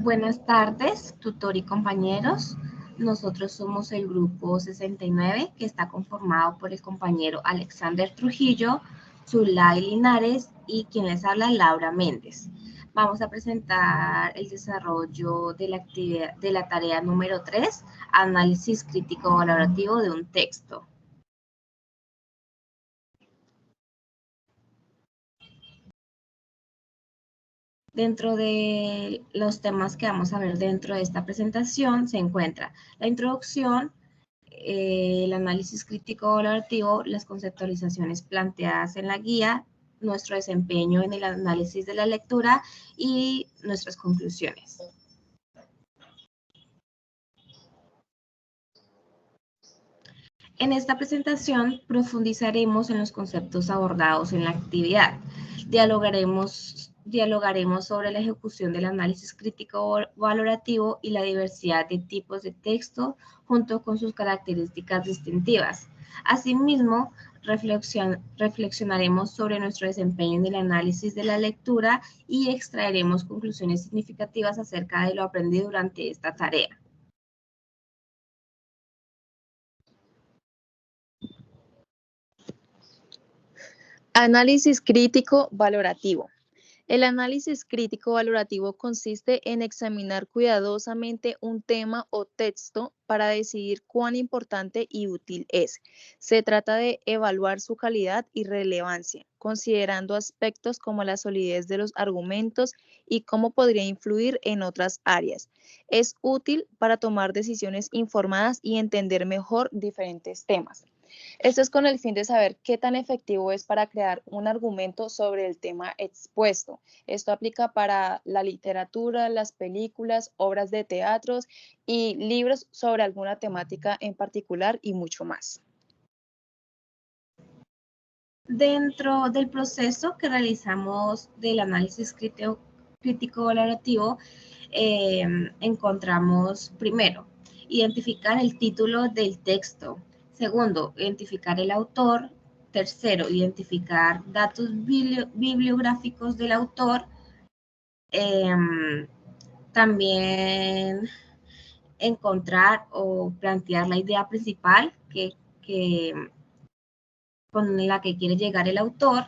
Buenas tardes, tutor y compañeros. Nosotros somos el grupo 69, que está conformado por el compañero Alexander Trujillo, Zulay Linares y quien les habla, Laura Méndez. Vamos a presentar el desarrollo de la actividad de la tarea número 3, análisis crítico valorativo de un texto. Dentro de los temas que vamos a ver dentro de esta presentación se encuentra la introducción, el análisis crítico valorativo, las conceptualizaciones planteadas en la guía, nuestro desempeño en el análisis de la lectura y nuestras conclusiones. En esta presentación profundizaremos en los conceptos abordados en la actividad. Dialogaremos sobre la ejecución del análisis crítico valorativo y la diversidad de tipos de texto junto con sus características distintivas. Asimismo, reflexionaremos sobre nuestro desempeño en el análisis de la lectura y extraeremos conclusiones significativas acerca de lo aprendido durante esta tarea. Análisis crítico valorativo. El análisis crítico valorativo consiste en examinar cuidadosamente un tema o texto para decidir cuán importante y útil es. Se trata de evaluar su calidad y relevancia, considerando aspectos como la solidez de los argumentos y cómo podría influir en otras áreas. Es útil para tomar decisiones informadas y entender mejor diferentes temas. Esto es con el fin de saber qué tan efectivo es para crear un argumento sobre el tema expuesto. Esto aplica para la literatura, las películas, obras de teatros y libros sobre alguna temática en particular y mucho más. Dentro del proceso que realizamos del análisis crítico valorativo, encontramos primero, identificar el título del texto. Segundo, identificar el autor. Tercero, identificar datos bibliográficos del autor. También encontrar o plantear la idea principal con la que quiere llegar el autor,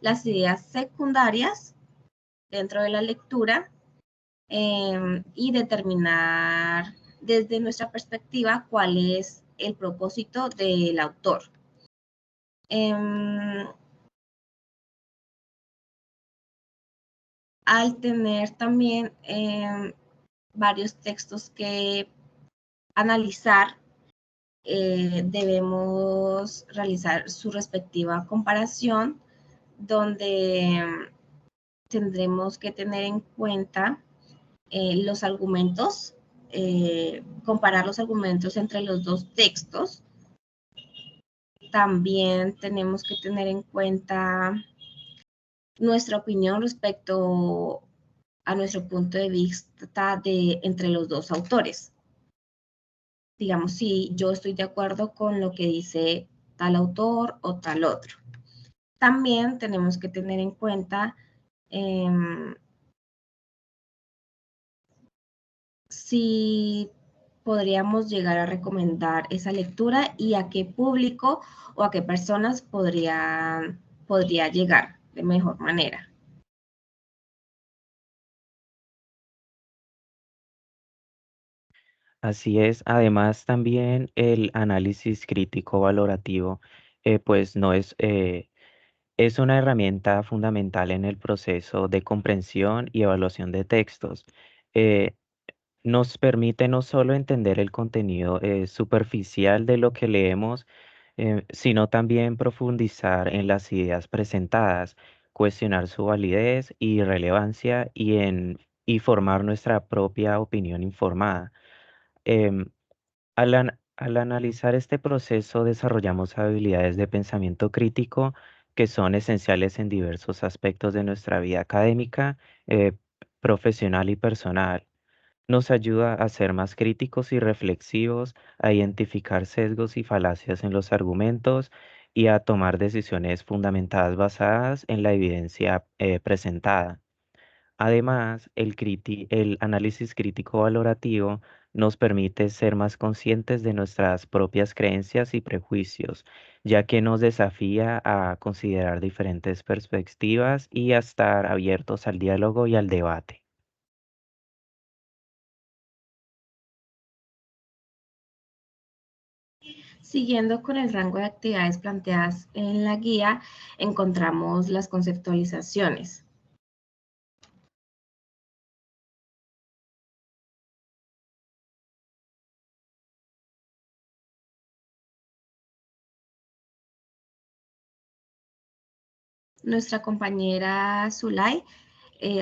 las ideas secundarias dentro de la lectura y determinar desde nuestra perspectiva cuál es el propósito del autor. Al tener también varios textos que analizar, debemos realizar su respectiva comparación, donde tendremos que tener en cuenta los argumentos, comparar los argumentos entre los dos textos. También tenemos que tener en cuenta nuestra opinión respecto a nuestro punto de vista entre los dos autores. Digamos, si yo estoy de acuerdo con lo que dice tal autor o tal otro. También tenemos que tener en cuenta si podríamos llegar a recomendar esa lectura y a qué público o a qué personas podría llegar de mejor manera. Así es, además también el análisis crítico valorativo, pues no es una herramienta fundamental en el proceso de comprensión y evaluación de textos. Eh, Nos permite no solo entender el contenido superficial de lo que leemos, sino también profundizar en las ideas presentadas, cuestionar su validez y relevancia y formar nuestra propia opinión informada. Em, al analizar este proceso, desarrollamos habilidades de pensamiento crítico que son esenciales en diversos aspectos de nuestra vida académica, profesional y personal. Nos ayuda a ser más críticos y reflexivos, a identificar sesgos y falacias en los argumentos y a tomar decisiones fundamentadas basadas en la evidencia presentada. Además, el análisis crítico valorativo nos permite ser más conscientes de nuestras propias creencias y prejuicios, ya que nos desafía a considerar diferentes perspectivas y a estar abiertos al diálogo y al debate. Siguiendo con el rango de actividades planteadas en la guía, encontramos las conceptualizaciones. Nuestra compañera Zulay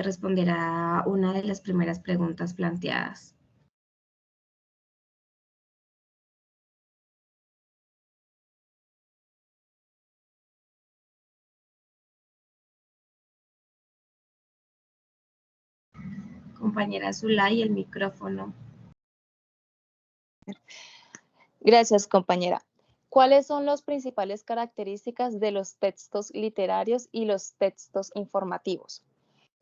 responderá una de las primeras preguntas planteadas. Compañera Zulay, el micrófono. Gracias, compañera. ¿Cuáles son las principales características de los textos literarios y los textos informativos?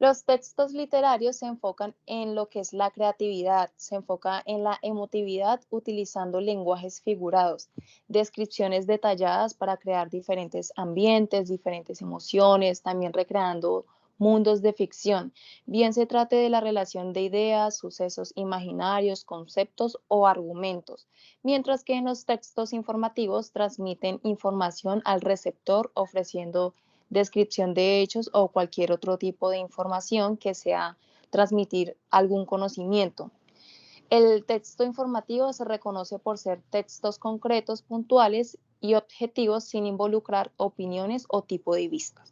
Los textos literarios se enfocan en lo que es la creatividad, se enfoca en la emotividad utilizando lenguajes figurados, descripciones detalladas para crear diferentes ambientes, diferentes emociones, también recreando mundos de ficción, bien se trate de la relación de ideas, sucesos imaginarios, conceptos o argumentos, mientras que en los textos informativos transmiten información al receptor ofreciendo descripción de hechos o cualquier otro tipo de información que sea transmitir algún conocimiento. El texto informativo se reconoce por ser textos concretos, puntuales y objetivos sin involucrar opiniones o tipo de vistas.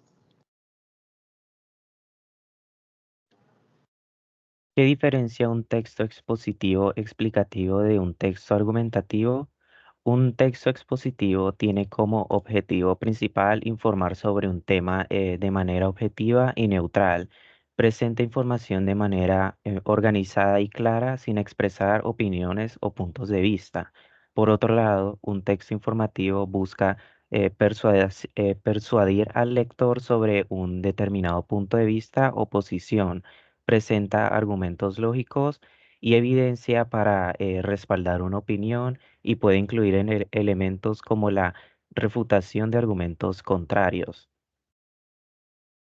¿Qué diferencia un texto expositivo explicativo de un texto argumentativo? Un texto expositivo tiene como objetivo principal informar sobre un tema de manera objetiva y neutral. Presenta información de manera organizada y clara sin expresar opiniones o puntos de vista. Por otro lado, un texto informativo busca persuadir al lector sobre un determinado punto de vista o posición. Presenta argumentos lógicos y evidencia para respaldar una opinión y puede incluir elementos como la refutación de argumentos contrarios.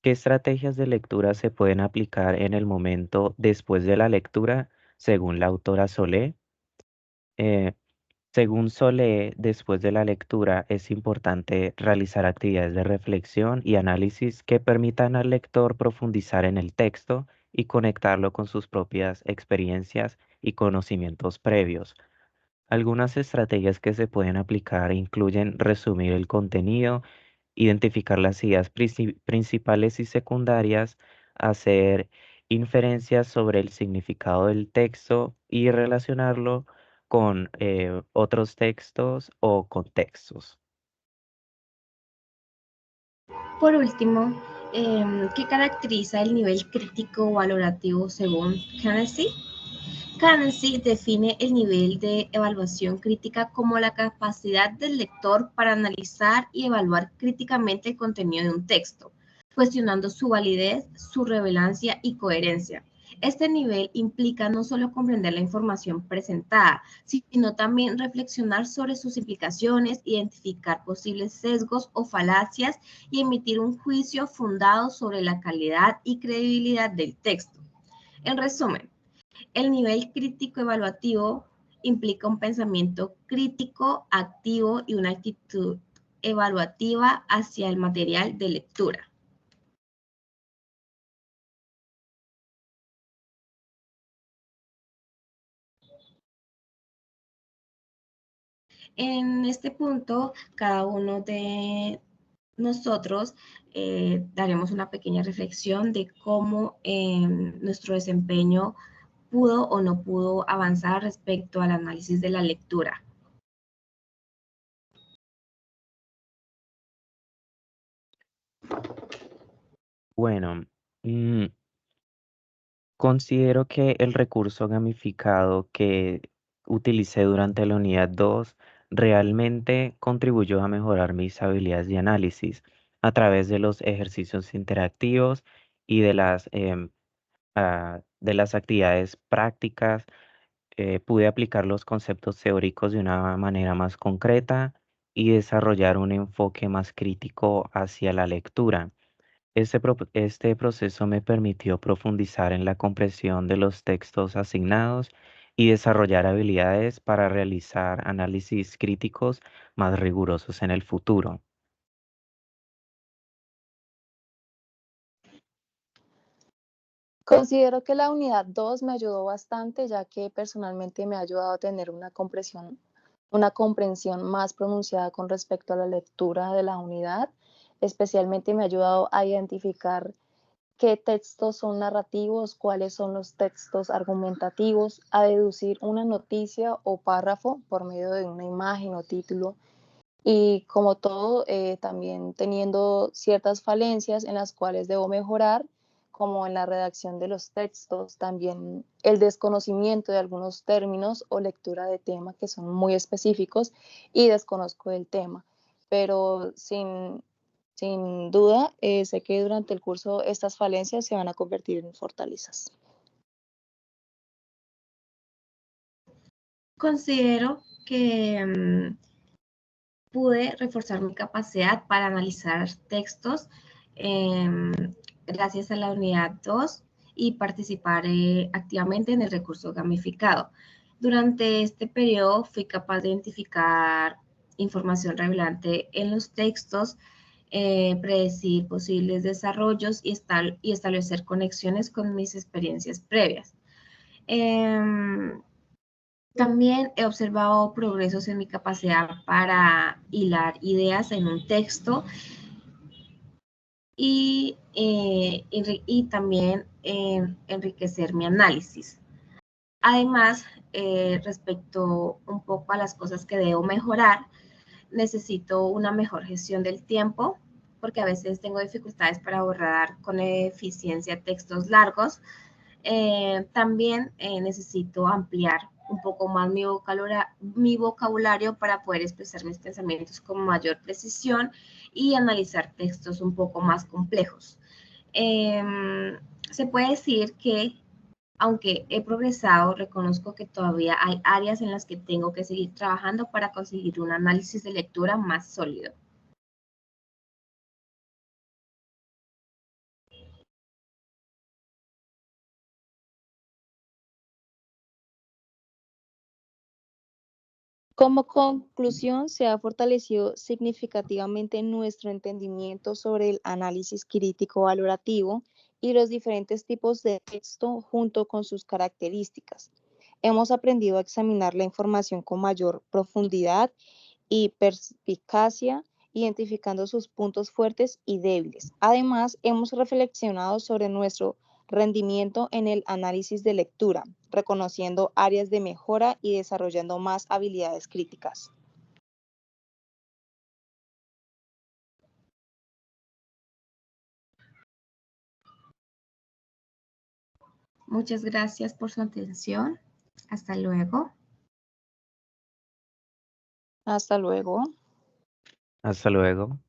¿Qué estrategias de lectura se pueden aplicar en el momento después de la lectura, según la autora Solé? Eh, Según Solé, después de la lectura es importante realizar actividades de reflexión y análisis que permitan al lector profundizar en el texto y conectarlo con sus propias experiencias y conocimientos previos. Algunas estrategias que se pueden aplicar incluyen resumir el contenido, identificar las ideas principales y secundarias, hacer inferencias sobre el significado del texto y relacionarlo con otros textos o contextos. Por último, ¿qué caracteriza el nivel crítico valorativo según Hennessy? Hennessy define el nivel de evaluación crítica como la capacidad del lector para analizar y evaluar críticamente el contenido de un texto, cuestionando su validez, su relevancia y coherencia. Este nivel implica no solo comprender la información presentada, sino también reflexionar sobre sus implicaciones, identificar posibles sesgos o falacias y emitir un juicio fundado sobre la calidad y credibilidad del texto. En resumen, el nivel crítico evaluativo implica un pensamiento crítico, activo y una actitud evaluativa hacia el material de lectura. En este punto, cada uno de nosotros daremos una pequeña reflexión de cómo nuestro desempeño pudo o no pudo avanzar respecto al análisis de la lectura. Bueno, mm, considero que el recurso gamificado que utilicé durante la unidad 2 realmente contribuyó a mejorar mis habilidades de análisis a través de los ejercicios interactivos y de las de las actividades prácticas, pude aplicar los conceptos teóricos de una manera más concreta y desarrollar un enfoque más crítico hacia la lectura. Este proceso me permitió profundizar en la comprensión de los textos asignados y desarrollar habilidades para realizar análisis críticos más rigurosos en el futuro. Considero que la unidad 2 me ayudó bastante, ya que personalmente me ha ayudado a tener una comprensión más pronunciada con respecto a la lectura de la unidad. Especialmente me ha ayudado a identificar qué textos son narrativos, cuáles son los textos argumentativos, a deducir una noticia o párrafo por medio de una imagen o título. Y como todo, también teniendo ciertas falencias en las cuales debo mejorar, como en la redacción de los textos, también el desconocimiento de algunos términos o lectura de tema que son muy específicos y desconozco del tema. Pero sin duda, sé que durante el curso estas falencias se van a convertir en fortalezas. Considero que pude reforzar mi capacidad para analizar textos gracias a la unidad 2 y participar activamente en el recurso gamificado. Durante este periodo fui capaz de identificar información relevante en los textos, predecir posibles desarrollos y establecer conexiones con mis experiencias previas. También he observado progresos en mi capacidad para hilar ideas en un texto y también enriquecer mi análisis. Además, respecto un poco a las cosas que debo mejorar, necesito una mejor gestión del tiempo, porque a veces tengo dificultades para borrar con eficiencia textos largos. También necesito ampliar un poco más mi vocabulario para poder expresar mis pensamientos con mayor precisión y analizar textos un poco más complejos. Se puede decir que, aunque he progresado, reconozco que todavía hay áreas en las que tengo que seguir trabajando para conseguir un análisis de lectura más sólido. Como conclusión, se ha fortalecido significativamente nuestro entendimiento sobre el análisis crítico valorativo y los diferentes tipos de texto junto con sus características. Hemos aprendido a examinar la información con mayor profundidad y perspicacia, identificando sus puntos fuertes y débiles. Además, hemos reflexionado sobre nuestro rendimiento en el análisis de lectura, reconociendo áreas de mejora y desarrollando más habilidades críticas. Muchas gracias por su atención. Hasta luego. Hasta luego. Hasta luego.